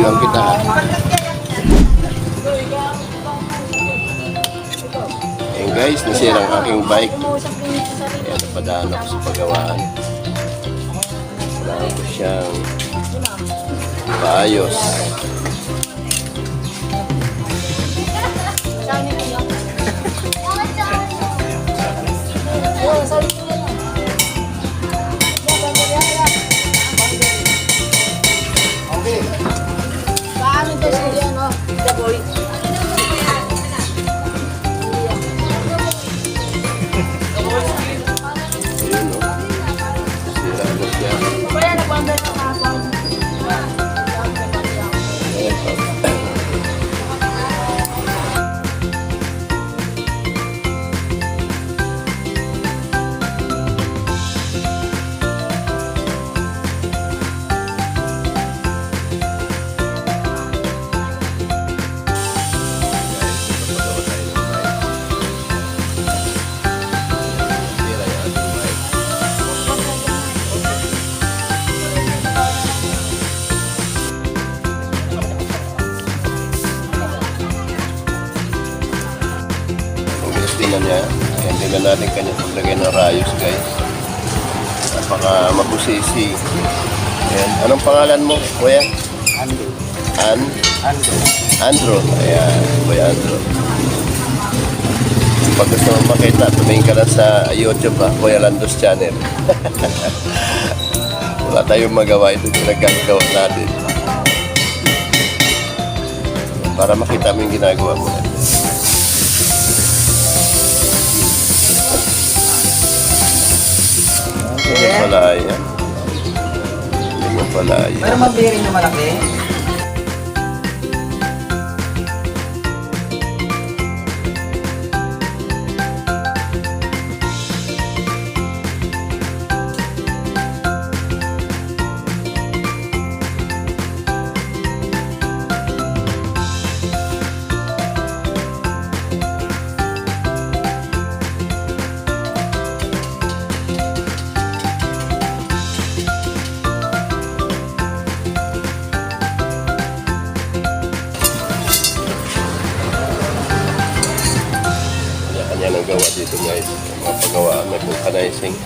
lang kita. Ayan guys, nasira ang aking bike. Kaya napadaan ako sa pagawaan. Kailangan ko siyang paayos. Ayun o. Sira na siya. Ayan pa. Tingnan niya. Ayan, tingnan natin kanyang paglagay ng rayos guys. Napaka mabusisi. Ayan. Anong pangalan mo, kuya? Andrew. Andrew. Ayan, kuya Andrew. Pag gusto mo makita, tumingin ka lang sa YouTube ha, Kuya Landos Channel. Wala tayong magawa, ito pinagkagawa natin. Para makita mo yung ginagawa mo. Ganyan pala yan. Ganyan pala yan. Pero mabirin yung malaki. Kanya ang gawa dito guys. Mga pagawaan na vulcanizing.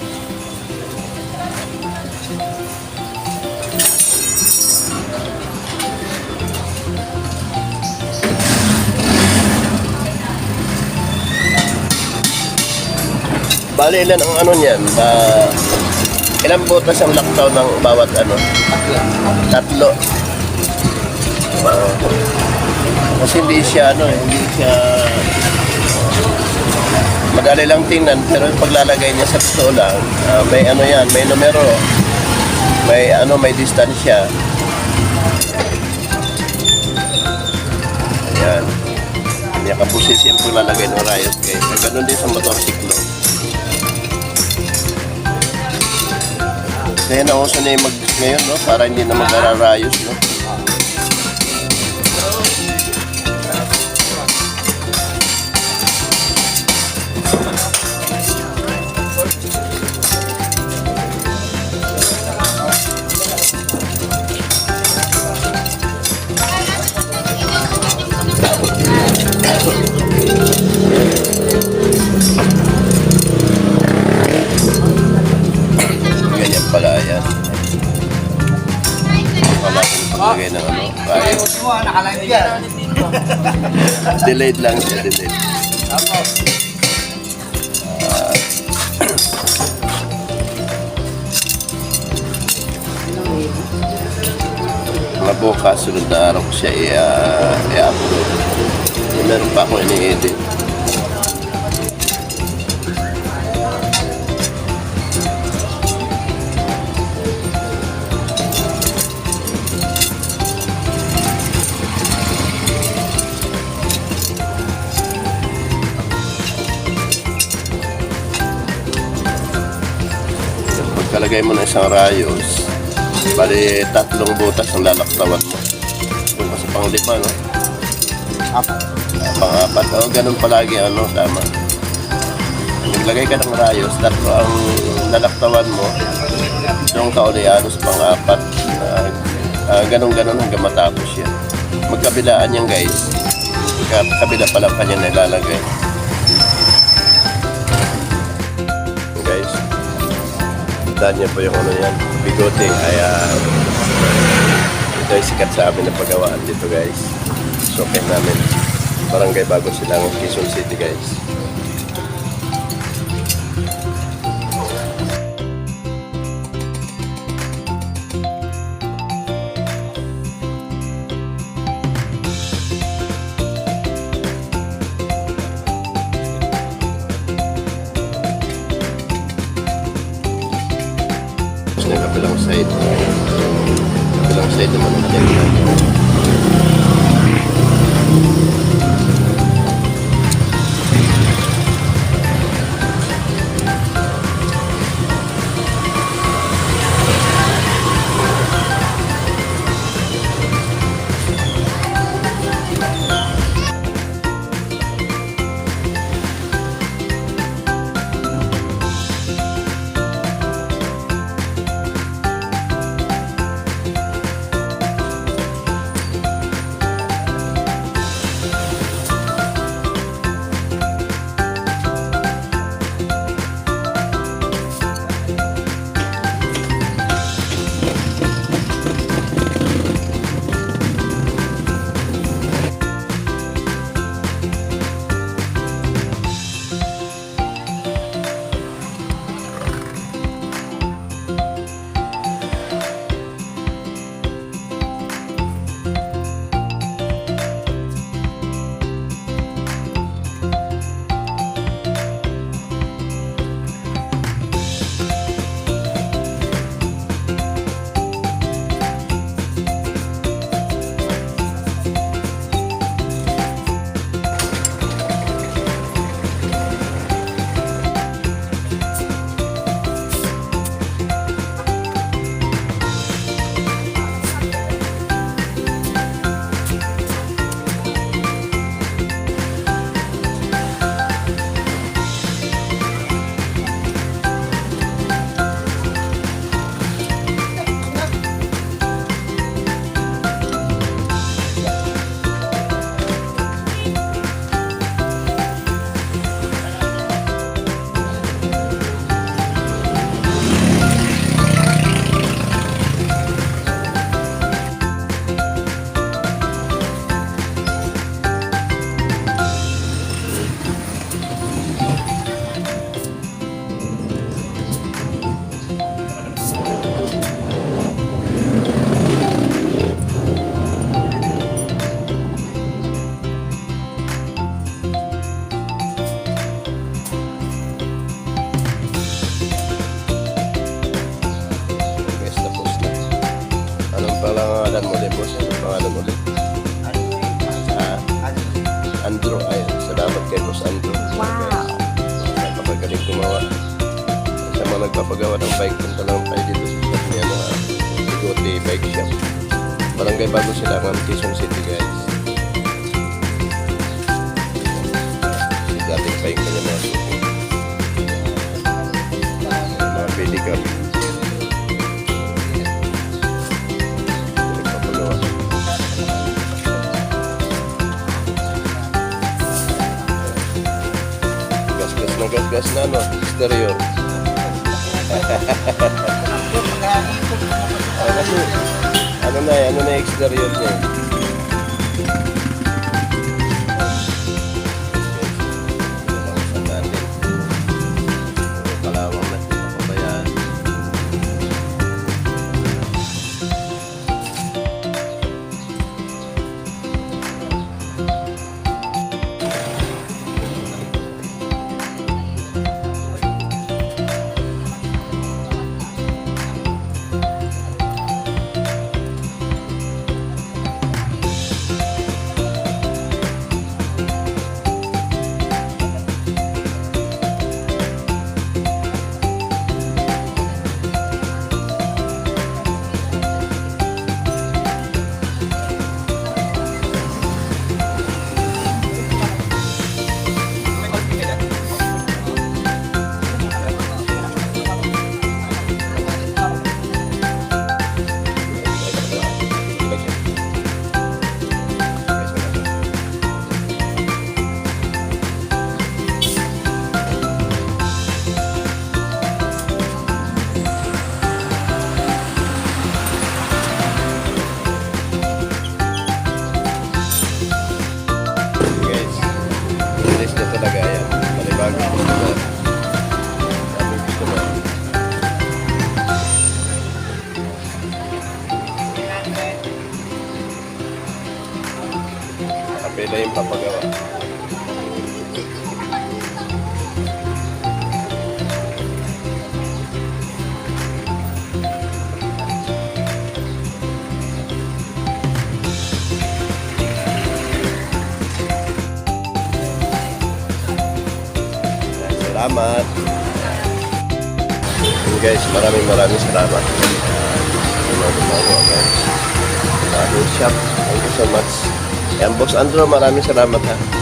Bali, ilan ang ano niyan? Ilang butas ang lockdown ng bawat ano? Tatlo. Kasi hindi siya hindi siya madali lang tingnan, pero paglalagay niya sa totoo lang, may ano yan, may numero, may distansya. Ayan. Hindi kapusis yung paglalagay ng rayos guys. Ganun din sa motorsiklo. Kaya nauso na yung ngayon, no? Para hindi na mag-ararayos, no? Ganyan pala yan. Wala kong paglagay ng ano. Rayos. Nakalive yan. Delayed lang siya, delayed. Bukas, sunod na araw ko siya i-upload. Meron pa ako ini-edit. Pagkalagay mo ng isang rayos, bali 3 butas ang lalaktawan mo. Kung kasi pang-5, no? Pang-4. O, ganun palagi, tama. Naglagay ka ng rayos, 3 ang lalaktawan mo. Yung kaulianos, pang-4. Ganon-ganon hanggang matapos yan. Magkabilaan yan guys. Kabila pa lang kanya nilalagay. Guys, tandaan niyo po yung ano yan, bigote. Kaya ito ay sikat sa amin na paggawaan dito guys. So okay namin. Barangay Bagong Silangan, Quezon City guys. Sa kabilang side. Kabilang side naman natin. Pangalan mo ulit, boss. Anong pangalan mo ulit? Andrew. Ayun. Salamat kay Boss Andrew. Wow. Napakagaling gumawa. Sa mga nagpapagawa ng bike, punta lang tayo dito sa shop niya na Bigote Bike Shop. Barangay Bagong Silangan, Quezon City, guys. Dating bike kanya mga suki. Mga pedicab. Gas na no, stereo. Kasi, ano na exterior niya. Kalawang na, pabayaan. magpapagawa. Salamat. And guys, maraming salamat. Gumagawa guys. Maraming shop. Thank you so much. Yan, Boss Andrew, maraming salamat ha.